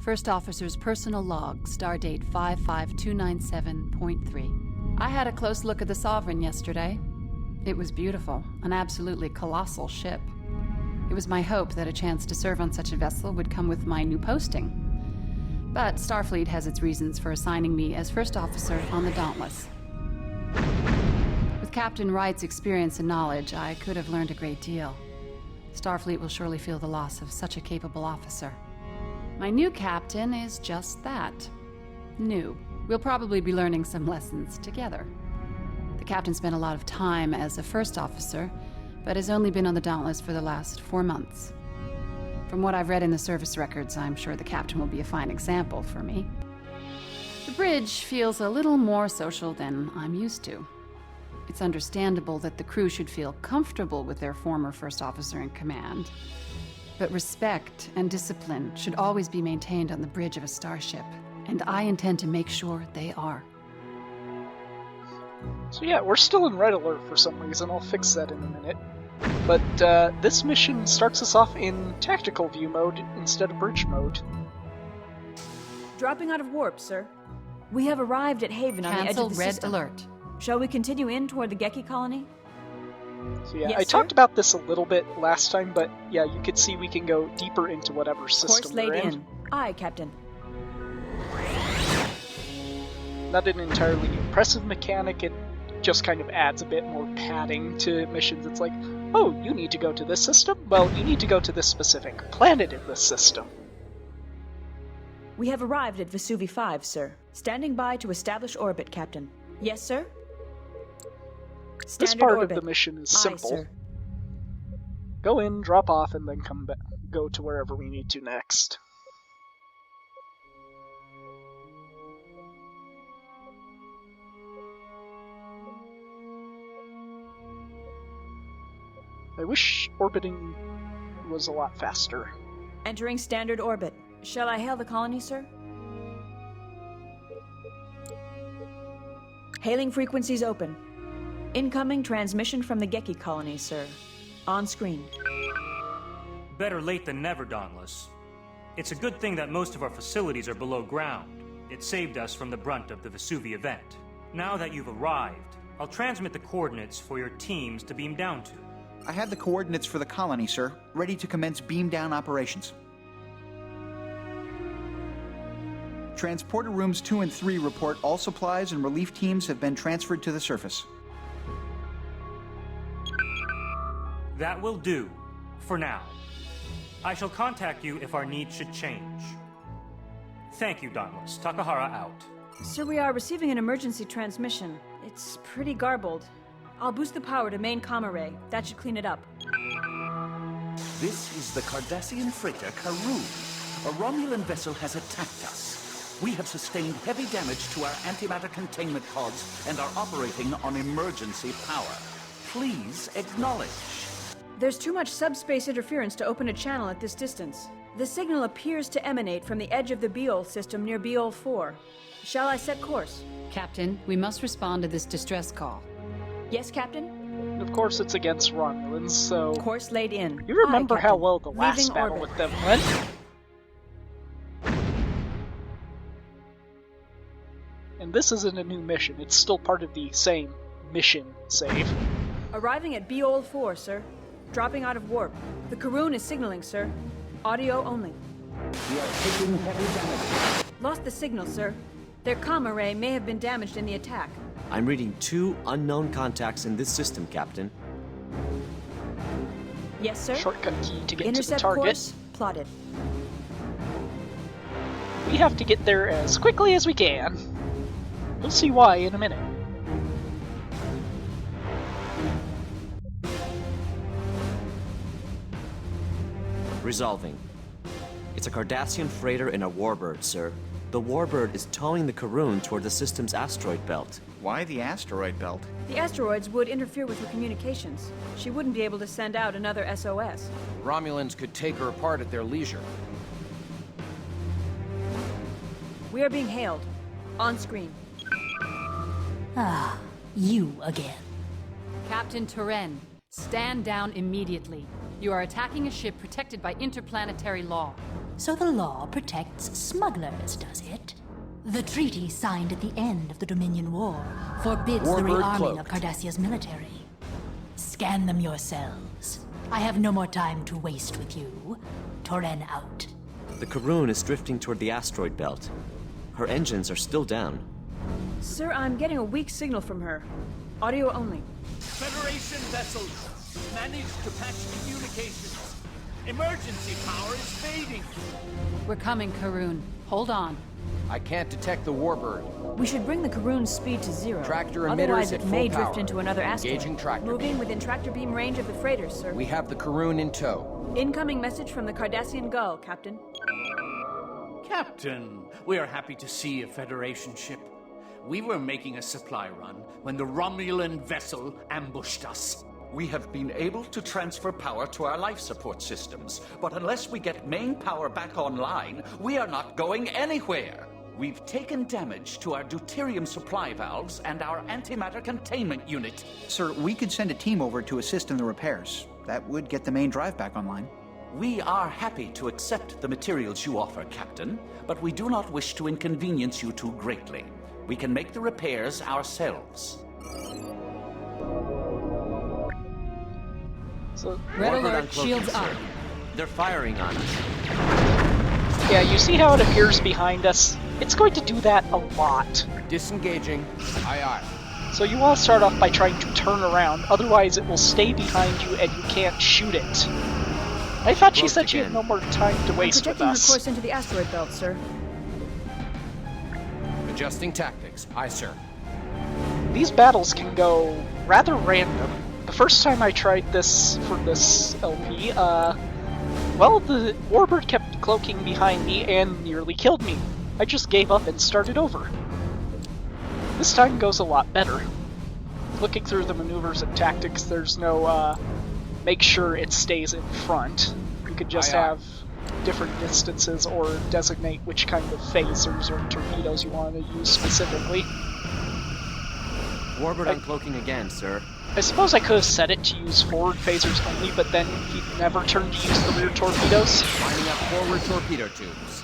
First Officer's Personal Log, Stardate 55297.3. I had a close look at the Sovereign yesterday. It was beautiful, an absolutely colossal ship. It was my hope that a chance to serve on such a vessel would come with my new posting. But Starfleet has its reasons for assigning me as First Officer on the Dauntless. With Captain Wright's experience and knowledge, I could have learned a great deal. Starfleet will surely feel the loss of such a capable officer. My new captain is just that. New. We'll probably be learning some lessons together. The captain spent a lot of time as a first officer, but has only been on the Dauntless for the last 4 months. From what I've read in the service records, I'm sure the captain will be a fine example for me. The bridge feels a little more social than I'm used to. It's understandable that the crew should feel comfortable with their former first officer in command. But respect and discipline should always be maintained on the bridge of a starship, and I intend to make sure they are. So yeah, we're still in red alert for some reason. I'll fix that in a minute. But this mission starts us off in tactical view mode instead of bridge mode. Dropping out of warp, sir. We have arrived at Haven on the edge of the system. Cancel red alert. Shall we continue in toward the Geki colony? So yeah, Yes, I sir? talked about this a little bit last time, but yeah, you could see we can go deeper into whatever system Course laid we're in. Aye, Captain. Not an entirely impressive mechanic, it just kind of adds a bit more padding to missions. It's like, oh, you need to go to this system? Well, you need to go to this specific planet in this system. We have arrived at Vesuvio 5, sir. Standing by to establish orbit, Captain. Yes, sir? This Standard part orbit. of the mission is Aye, simple. sir. Go in, drop off, and then come back, go to wherever we need to next. I wish orbiting was a lot faster. Entering standard orbit. Shall I hail the colony, sir? Hailing frequencies open. Incoming transmission from the Geki colony, sir. On screen. Better late than never, Dauntless. It's a good thing that most of our facilities are below ground. It saved us from the brunt of the Vesuvio event. Now that you've arrived, I'll transmit the coordinates for your teams to beam down to. I have the coordinates for the colony, sir, ready to commence beam-down operations. Transporter rooms 2 and 3 report all supplies and relief teams have been transferred to the surface. That will do, for now. I shall contact you if our needs should change. Thank you, Dauntless. Takahara out. Sir, we are receiving an emergency transmission. It's pretty garbled. I'll boost the power to main comm array. That should clean it up. This is the Cardassian freighter Karoon. A Romulan vessel has attacked us. We have sustained heavy damage to our antimatter containment pods and are operating on emergency power. Please acknowledge. There's too much subspace interference to open a channel at this distance. The signal appears to emanate from the edge of the Beol system near Beol 4. Shall I set course? Captain, we must respond to this distress call. Yes, Captain? And of course, it's against Romulans, so... Course laid in. You remember Aye, how Captain. well the last Leaving battle orbit. with them went? And this isn't a new mission, it's still part of the same mission save. Arriving at Beol 4, sir. Dropping out of warp. The Karoon is signaling, sir. Audio only. We are taking heavy damage. Lost the signal, sir. Their comm array may have been damaged in the attack. I'm reading 2 unknown contacts in this system, Captain. Yes, sir? Shortcut key to get to the Intercept target. course plotted. We have to get there as quickly as we can. You'll see why in a minute. Resolving. It's a Cardassian freighter and a warbird, sir. The warbird is towing the Karoon toward the system's asteroid belt. Why the asteroid belt? The asteroids would interfere with her communications. She wouldn't be able to send out another SOS. Romulans could take her apart at their leisure. We are being hailed. On screen. Ah, you again. Captain Turen, stand down immediately. You are attacking a ship protected by interplanetary law. So the law protects smugglers, does it? The treaty signed at the end of the Dominion War forbids the Warbird rearming of cloaked. Cardassia's military. Scan them yourselves. I have no more time to waste with you. Toren out. The Karoon is drifting toward the asteroid belt. Her engines are still down. Sir, I'm getting a weak signal from her. Audio only. Federation vessels managed to patch communications. Emergency power is fading. We're coming, Karoon. Hold on. I can't detect the Warbird. We should bring the Karoon's speed to 0. Tractor emitters Otherwise, at it may full drift power. into another asteroid. Engaging tractor Moving beam. within tractor beam range of the freighters, sir. We have the Karoon in tow. Incoming message from the Cardassian Gull, Captain. Captain, we are happy to see a Federation ship. We were making a supply run when the Romulan vessel ambushed us. We have been able to transfer power to our life support systems, but unless we get main power back online, we are not going anywhere. We've taken damage to our deuterium supply valves and our antimatter containment unit. Sir, we could send a team over to assist in the repairs. That would get the main drive back online. We are happy to accept the materials you offer, Captain, but we do not wish to inconvenience you too greatly. We can make the repairs ourselves. So, Red Warbird alert, uncloaking, shields sir. up. They're firing on us. yeah, you see how it appears behind us? It's going to do that a lot. Disengaging. Aye, aye. So you want to start off by trying to turn around, otherwise it will stay behind you and you can't shoot it. I thought she Closed said she had again. no more time to waste with Projecting her us. course into the asteroid belt, sir. Adjusting tactics. Aye, sir. These battles can go rather random. The first time I tried this for this LP, well, the Warbird kept cloaking behind me and nearly killed me. I just gave up and started over. This time goes a lot better. Looking through the maneuvers and tactics, there's no, make sure it stays in front. You could just Aye, aye. have different distances or designate which kind of phasers or torpedoes you want to use specifically. Warbird uncloaking again, sir. I suppose I could have set it to use forward phasers only, but then he'd never turn to use the rear torpedoes. Lining up forward torpedo tubes.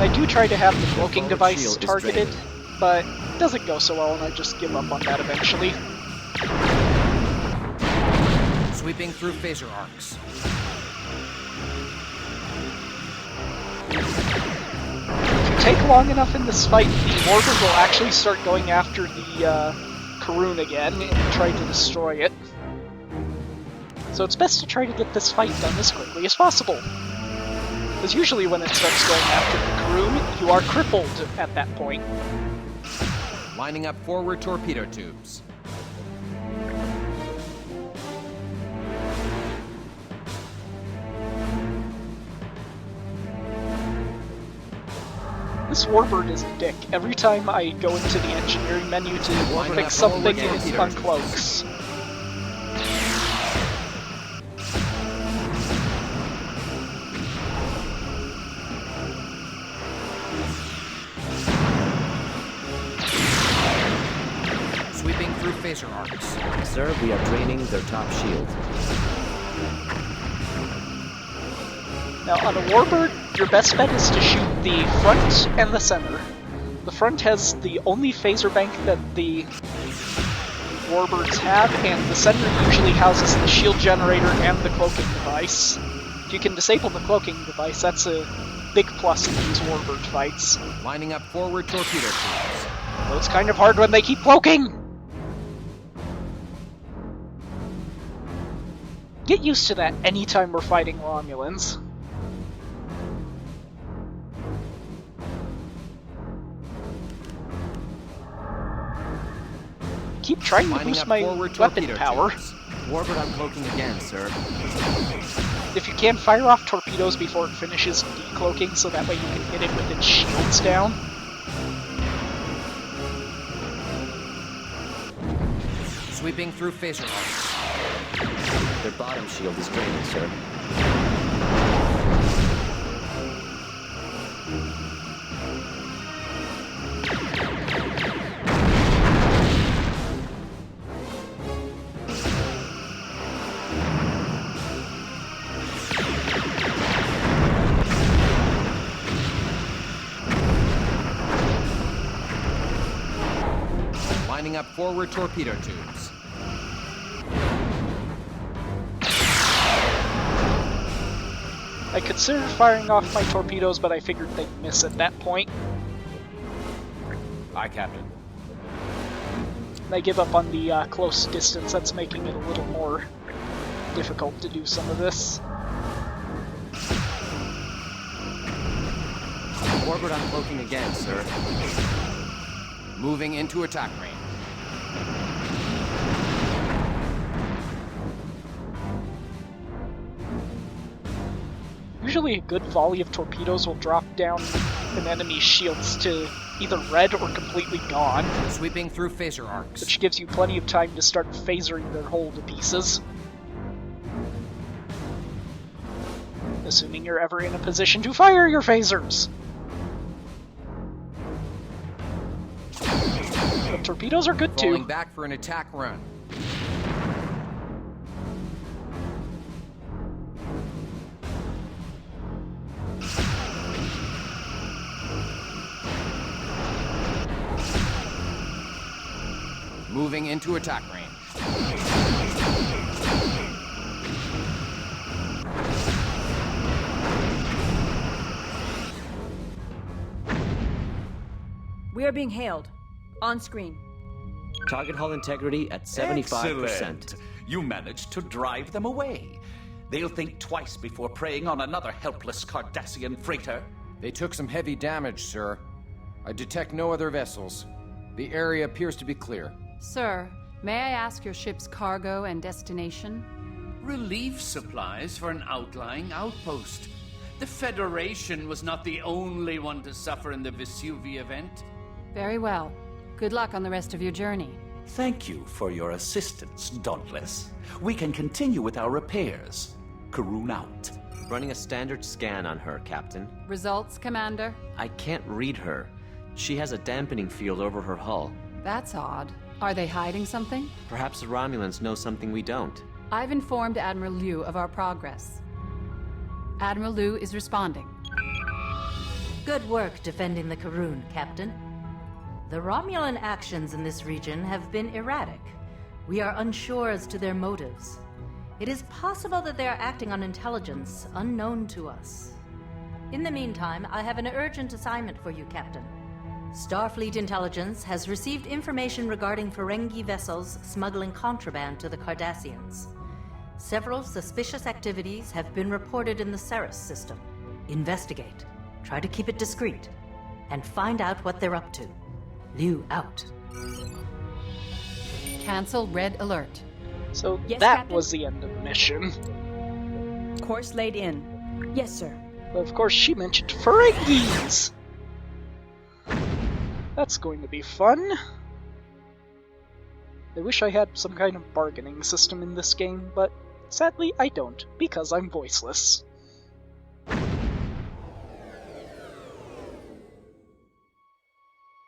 I do try to have the cloaking forward device shield is targeted, draining. but it doesn't go so well and I just give up on that eventually. Sweeping through phaser arcs. If you take long enough in this fight, the Warbird will actually start going after the Karoon again and try to destroy it. So it's best to try to get this fight done as quickly as possible. Because usually when it starts going after the Karoon, you are crippled at that point. Lining up forward torpedo tubes. This Warbird is a dick. Every time I go into the engineering menu to Lining up fix something, forward it torpedoes. uncloaks. Sweeping through phaser arcs. Sir, we are draining their top shield. Now, on a Warbird, your best bet is to shoot the front and the center. The front has the only phaser bank that the Warbirds have, and the center usually houses the shield generator and the cloaking device. If you can disable the cloaking device, that's a big plus in these Warbird fights. Lining up forward torpedo tubes. Though it's kind of hard when they keep cloaking! Get used to that anytime we're fighting Romulans. Keep trying to Lining boost up my forward weapon torpedo power. tubes. Warbird uncloaking again, sir. If you can, fire off torpedoes before it finishes decloaking, so that way you can hit it with its shields down. Sweeping through phaser arcs. Their bottom shield is draining, sir. Lining up forward torpedo tubes. I considered firing off my torpedoes, but I figured they'd miss at that point. Aye, Captain. I give up on the close distance. That's making it a little more difficult to do some of this. Warbird uncloaking again, sir. Moving into attack range. Usually a good volley of torpedoes will drop down an enemy's shields to either red or completely gone, Sweeping through phaser arcs. which gives you plenty of time to start phasering their hull to pieces. Assuming you're ever in a position to fire your phasers. But torpedoes are good Falling too. back for an attack run. Moving into attack range. We are being hailed. On screen. Target hull integrity at 75%. Excellent. You managed to drive them away. They'll think twice before preying on another helpless Cardassian freighter. They took some heavy damage, sir. I detect no other vessels. The area appears to be clear. Sir, may I ask your ship's cargo and destination? Relief supplies for an outlying outpost. The Federation was not the only one to suffer in the Vesuvio event. Very well. Good luck on the rest of your journey. Thank you for your assistance, Dauntless. We can continue with our repairs. Karoon out. Running a standard scan on her, Captain. Results, Commander? I can't read her. She has a dampening field over her hull. That's odd. Are they hiding something? Perhaps the Romulans know something we don't. I've informed Admiral Liu of our progress. Admiral Liu is responding. Good work defending the Karoon, Captain. The Romulan actions in this region have been erratic. We are unsure as to their motives. It is possible that they are acting on intelligence unknown to us. In the meantime, I have an urgent assignment for you, Captain. Starfleet intelligence has received information regarding Ferengi vessels smuggling contraband to the Cardassians. Several suspicious activities have been reported in the Ceres system. Investigate, try to keep it discreet, and find out what they're up to. Liu out. Cancel red alert. So Yes, that Captain? was the end of the mission. Course laid in. Yes, sir. But of course she mentioned Ferengis! That's going to be fun. I wish I had some kind of bargaining system in this game, but sadly I don't, because I'm voiceless.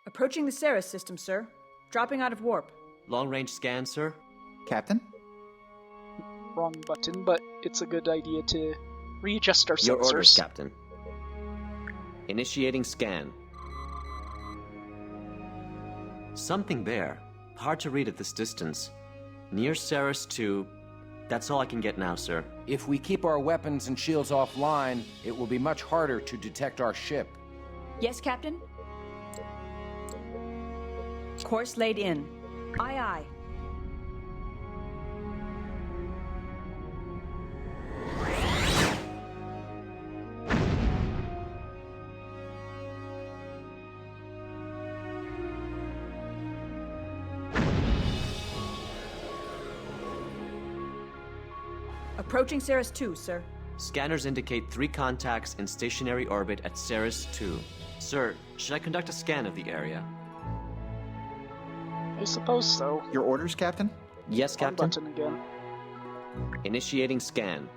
Approaching the Ceres system, sir. Dropping out of warp. Long-range scan, sir? Captain? Wrong button, but it's a good idea to readjust our Your sensors. orders, Captain. Initiating scan. Something there. Hard to read at this distance. Near Ceres 2. That's all I can get now, sir. If we keep our weapons and shields offline, it will be much harder to detect our ship. Yes, Captain? Course laid in. Aye, aye. Approaching Ceres 2, sir. Scanners indicate 3 contacts in stationary orbit at Ceres 2. Sir, should I conduct a scan of the area? I suppose so. Your orders, Captain? Yes, Wrong Captain. button again. Initiating scan.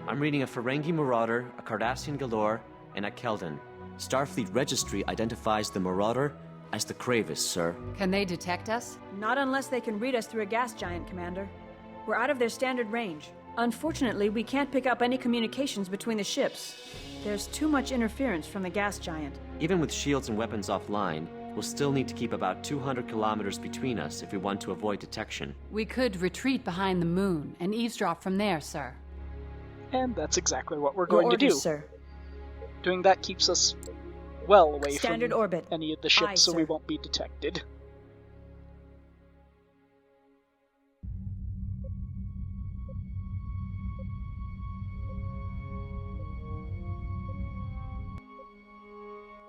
I'm reading a Ferengi Marauder, a Cardassian Galore, and a Keldon. Starfleet Registry identifies the Marauder as the Kravis, sir. Can they detect us? Not unless they can read us through a gas giant, Commander. We're out of their standard range. Unfortunately, we can't pick up any communications between the ships. There's too much interference from the gas giant. Even with shields and weapons offline, we'll still need to keep about 200 kilometers between us if we want to avoid detection. We could retreat behind the moon and eavesdrop from there, sir. And that's exactly what we're Your going to do. orders, sir. Doing that keeps us well away Standard from orbit. any of the ships, Aye, so we sir. won't be detected.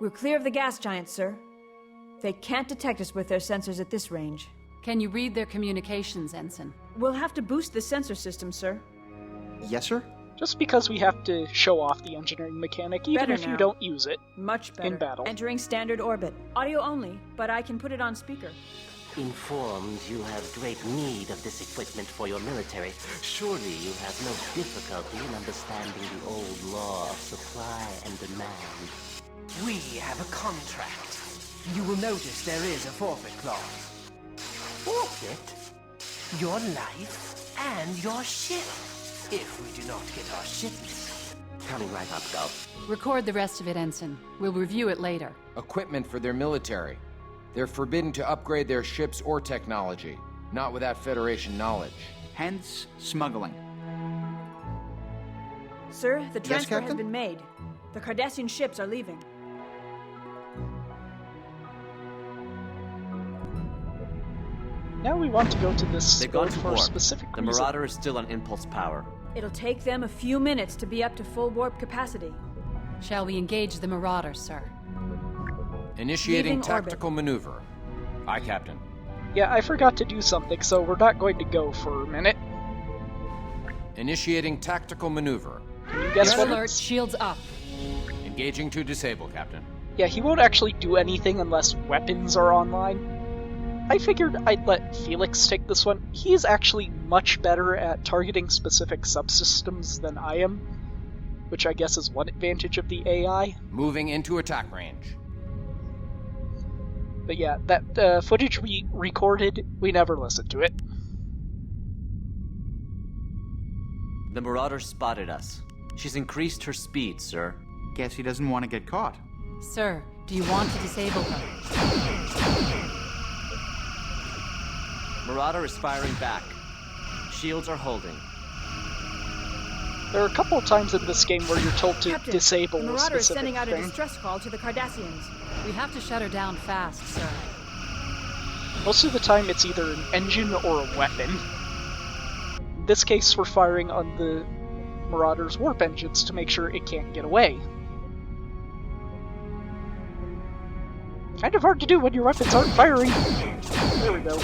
We're clear of the gas giant, sir. They can't detect us with their sensors at this range. Can you read their communications, Ensign? We'll have to boost the sensor system, sir. Yes, sir? Just because we have to show off the engineering mechanic, even Better if now. you don't use it. Much better. In battle. Entering standard orbit. Audio only, but I can put it on speaker. Informed you have great need of this equipment for your military, surely you have no difficulty in understanding the old law of supply and demand. We have a contract. You will notice there is a forfeit clause. Forfeit? Your life and your ship, if we do not get our shipment. Coming right up, Gov. Record the rest of it, Ensign. We'll review it later. Equipment for their military. They're forbidden to upgrade their ships or technology, not without Federation knowledge. Hence, smuggling. Sir, the transfer has Captain? been made. The Cardassian ships are leaving. Now we want to go to this They've gone sport to for a warp. specific The reason. Marauder is still on impulse power. It'll take them a few minutes to be up to full warp capacity. Shall we engage the Marauder, sir? Initiating Leaving tactical maneuver. Aye, Captain. Yeah, I forgot to do something, so we're not going to go for a minute. Initiating tactical maneuver. Can you guess Red what? alert, shields up. Engaging to disable, Captain. Yeah, he won't actually do anything unless weapons are online. I figured I'd let Felix take this one. He's actually much better at targeting specific subsystems than I am, which I guess is one advantage of the AI. Moving into attack range. But yeah, that footage we recorded, we never listened to it. The Marauder spotted us. She's increased her speed, sir. Guess he doesn't want to get caught. Sir, do you want to disable her? Marauder is firing back. Shields are holding. There are a couple of times in this game where you're told to Captain, disable the a Marauder is specific sending out a thing. distress call to the Cardassians. We have to shut her down fast, sir. Most of the time it's either an engine or a weapon. In this case, we're firing on the Marauder's warp engines to make sure it can't get away. Kind of hard to do when your weapons aren't firing. There we go.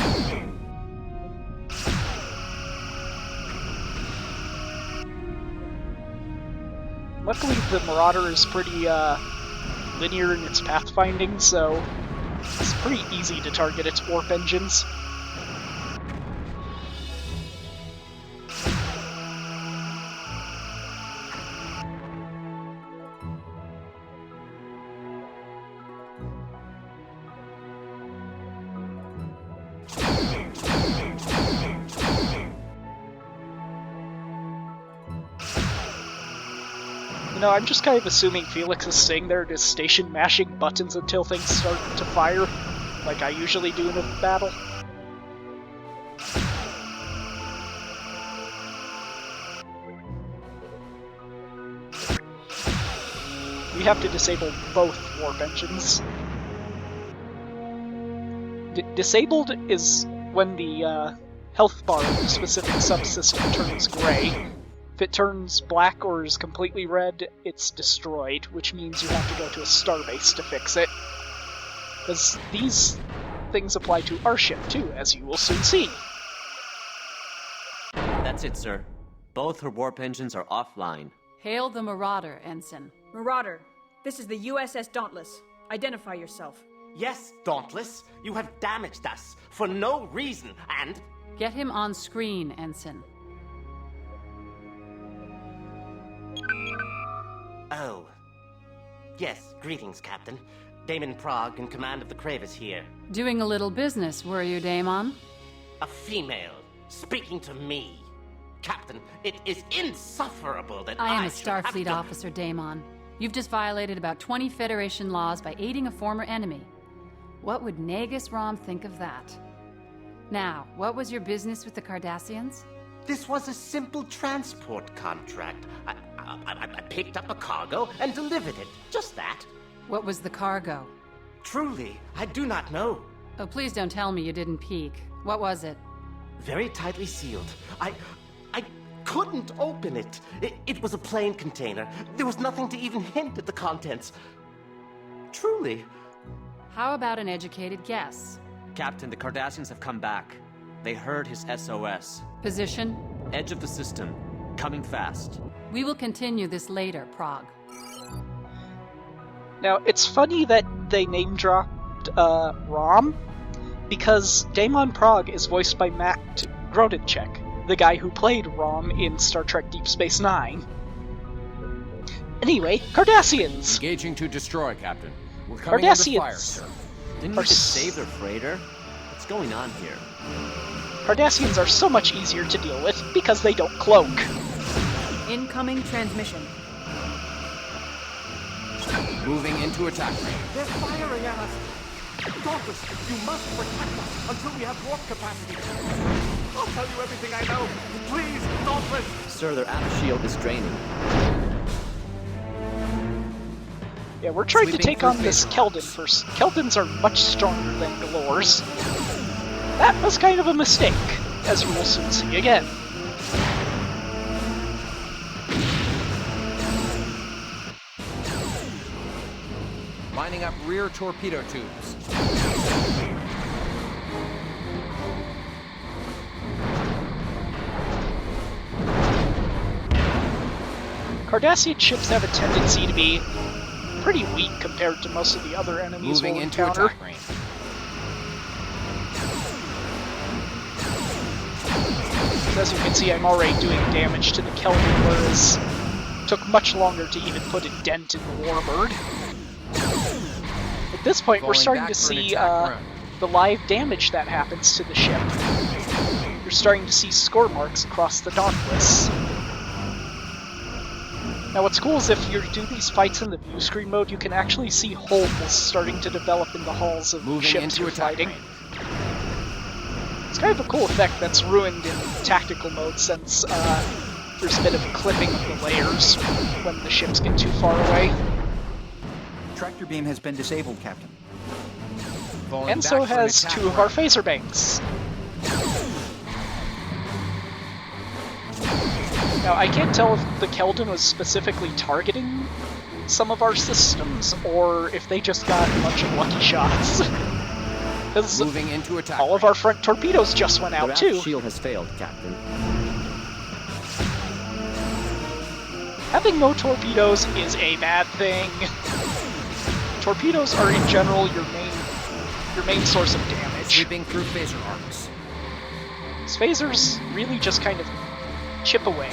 Luckily, the Marauder is pretty linear in its pathfinding, so it's pretty easy to target its warp engines. You know, I'm just kind of assuming Felix is staying there at his station mashing buttons until things start to fire, like I usually do in a battle. We have to disable both warp engines. Disabled is when the health bar of the specific subsystem turns gray. If it turns black or is completely red, it's destroyed, which means you have to go to a starbase to fix it. Because these things apply to our ship too, as you will soon see. That's it, sir. Both her warp engines are offline. Hail the Marauder, Ensign. Marauder, this is the USS Dauntless. Identify yourself. Yes, Dauntless, you have damaged us for no reason, and... Get him on screen, Ensign. Oh. Yes, greetings, Captain. Damon Prague, in command of the Kravis here. Doing a little business, were you, Damon? A female, speaking to me. Captain, it is insufferable that I am a should have Starfleet to... officer, Daemon. You've just violated about 20 Federation laws by aiding a former enemy. What would Nagus Rom think of that? Now, what was your business with the Cardassians? This was a simple transport contract. I picked up a cargo and delivered it. Just that. What was the cargo? Truly, I do not know. Oh, please don't tell me you didn't peek. What was it? Very tightly sealed. I couldn't open it. It was a plain container. There was nothing to even hint at the contents. Truly. How about an educated guess? Captain, the Cardassians have come back. They heard his SOS. Position? Edge of the system. Coming fast. We will continue this later, Prague. Now, it's funny that they name-dropped Rom, because Daemon Prague is voiced by Matt Grodinchek, the guy who played Rom in Star Trek Deep Space Nine. Anyway, Cardassians! Engaging to destroy, Captain. We're coming under fire, sir. Didn't you just save their freighter? What's going on here? Cardassians are so much easier to deal with because they don't cloak. Incoming transmission. Moving into attack range. They're firing at us! Dauntless, you must protect us until we have warp capacity. I'll tell you everything I know. Please, Dauntless! Sir, their aft shield is draining. Yeah, we're trying to take on this Keldon first. Keldons are much stronger than Galores. That was kind of a mistake, as you will soon see again. Lining up rear torpedo tubes. Cardassian ships have a tendency to be pretty weak compared to most of the other enemies Moving we'll into encounter. attack range. So as you can see, I'm already doing damage to the Keldon, whereas it took much longer to even put a dent in the Warbird. At this point, we're starting to see the live damage that happens to the ship. You're starting to see score marks across the Dauntless. Now what's cool is if you do these fights in the view screen mode, you can actually see holes starting to develop in the hulls of ships you're fighting. It's kind of a cool effect that's ruined in tactical mode since there's a bit of clipping of the layers when the ships get too far away. Tractor beam has been disabled, Captain. And so has two of our phaser banks. Now, I can't tell if the Keldon was specifically targeting some of our systems, or if they just got a bunch of lucky shots. Because moving into attack all of our front torpedoes just went out, too. The shield has failed, Captain. Having no torpedoes is a bad thing. Torpedoes are, in general, your main source of damage. Sweeping through phaser arcs. These phasers really just kind of chip away.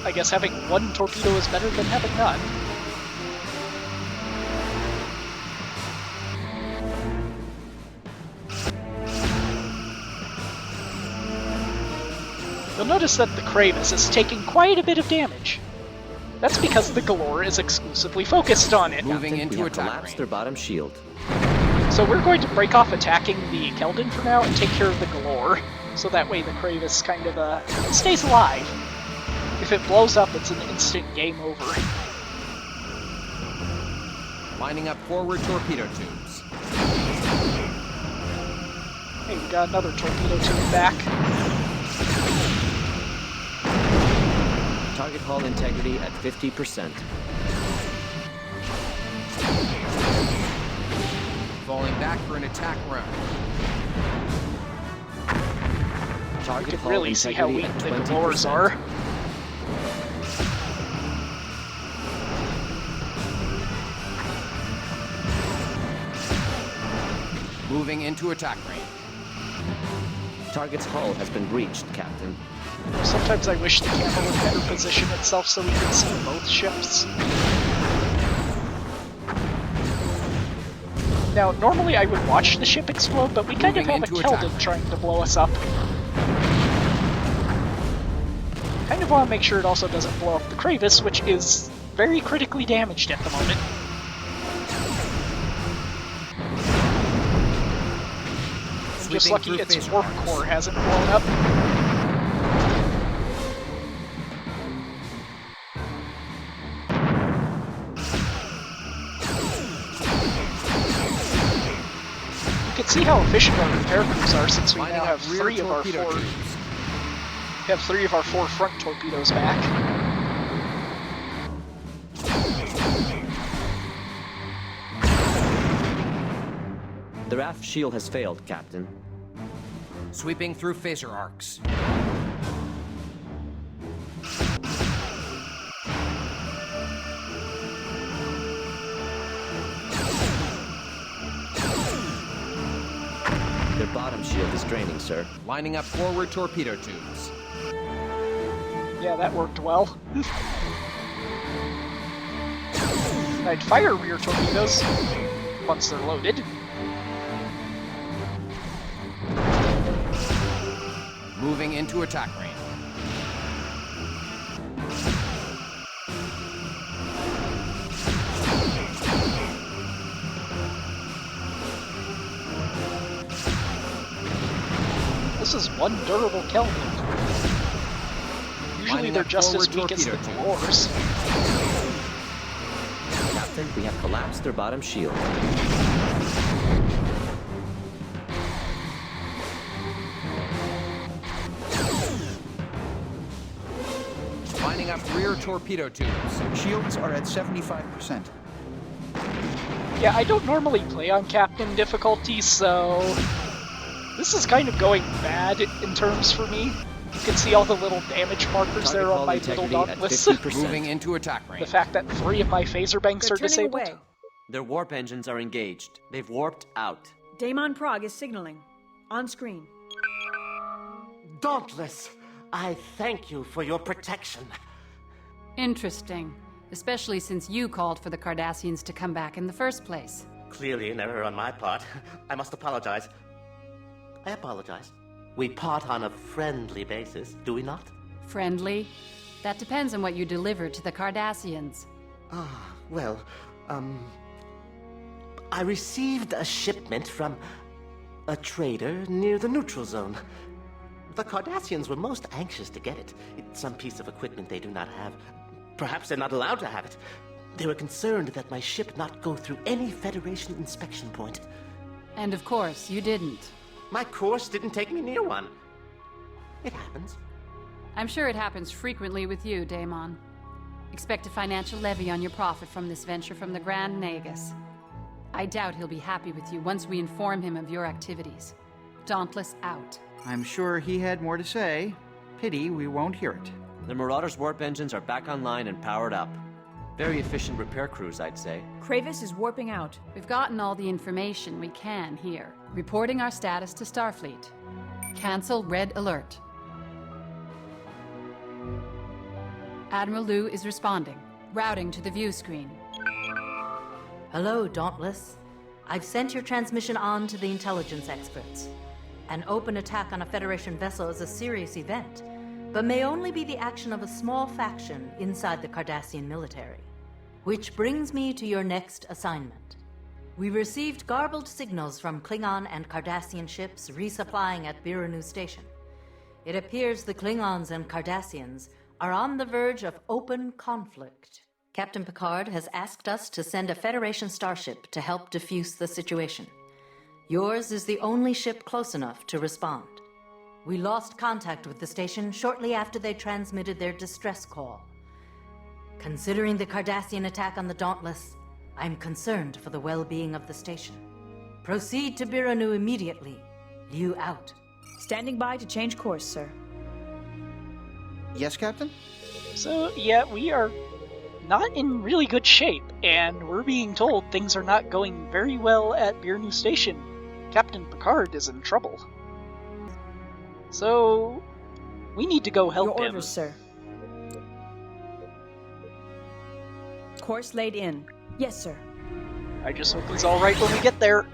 I guess having one torpedo is better than having none. You'll notice that the Kravis is taking quite a bit of damage. That's because the Galore is exclusively focused on it. Moving into attack collapsed range. their bottom shield. So we're going to break off attacking the Keldon for now and take care of the Galore, so that way the Kravis kind of stays alive. If it blows up, it's an instant game over. Lining up forward torpedo tubes. Hey, we got another torpedo tube back. Target hull integrity at 50%. Falling back for an attack run. Target You can hull really see how integrity weak at the 20%. Galores are. Moving into attack range. Target's hull has been breached, Captain. Sometimes I wish the camera would better position itself so we can see both ships. Now, normally I would watch the ship explode, but we kind of have a Keldon trying to blow us up. Kind of want to make sure it also doesn't blow up the Kravis, which is very critically damaged at the moment. I'm just lucky its warp core hasn't blown up. You can see how efficient our repair crews are since we now have three of our four front torpedoes back. The raft shield has failed, Captain. Sweeping through phaser arcs. Their bottom shield is draining, sir. Lining up forward torpedo tubes. Yeah, that worked well. I'd fire rear torpedoes once they're loaded. Moving into attack range. This is one durable Keldon. Usually they're just as weak as the Glores. Captain, we have collapsed their bottom shield. Lining up rear torpedo tubes. Shields are at 75%. Yeah, I don't normally play on Captain difficulty, so this is kind of going bad in terms for me. You can see all the little damage markers there on my little dauntless. Moving into attack range. The fact that 3 of my phaser banks are disabled. Away. Their warp engines are engaged. They've warped out. Daemon Prague is signaling. On screen. Dauntless, I thank you for your protection. Interesting. Especially since you called for the Cardassians to come back in the first place. Clearly an error on my part. I must apologize. I apologize. We part on a friendly basis, do we not? Friendly? That depends on what you deliver to the Cardassians. Well, I received a shipment from a trader near the neutral zone. The Cardassians were most anxious to get it. It's some piece of equipment they do not have. Perhaps they're not allowed to have it. They were concerned that my ship not go through any Federation inspection point. And of course, you didn't. My course didn't take me near one. It happens. I'm sure it happens frequently with you, Daemon. Expect a financial levy on your profit from this venture from the Grand Nagus. I doubt he'll be happy with you once we inform him of your activities. Dauntless out. I'm sure he had more to say. Pity we won't hear it. The Marauder's warp engines are back online and powered up. Very efficient repair crews, I'd say. Kravis is warping out. We've gotten all the information we can here. Reporting our status to Starfleet. Cancel red alert. Admiral Liu is responding. Routing to the view screen. Hello, Dauntless. I've sent your transmission on to the intelligence experts. An open attack on a Federation vessel is a serious event, but may only be the action of a small faction inside the Cardassian military. Which brings me to your next assignment. We received garbled signals from Klingon and Cardassian ships resupplying at Biranu Station. It appears the Klingons and Cardassians are on the verge of open conflict. Captain Picard has asked us to send a Federation starship to help defuse the situation. Yours is the only ship close enough to respond. We lost contact with the station shortly after they transmitted their distress call. Considering the Cardassian attack on the Dauntless, I'm concerned for the well-being of the station. Proceed to Biranu immediately. Liu out. Standing by to change course, sir. Yes, Captain? So, yeah, we are not in really good shape, and we're being told things are not going very well at Biranu Station. Captain Picard is in trouble. So, we need to go help Your him. orders, sir. Course laid in. Yes, sir. I just hope he's alright when we get there.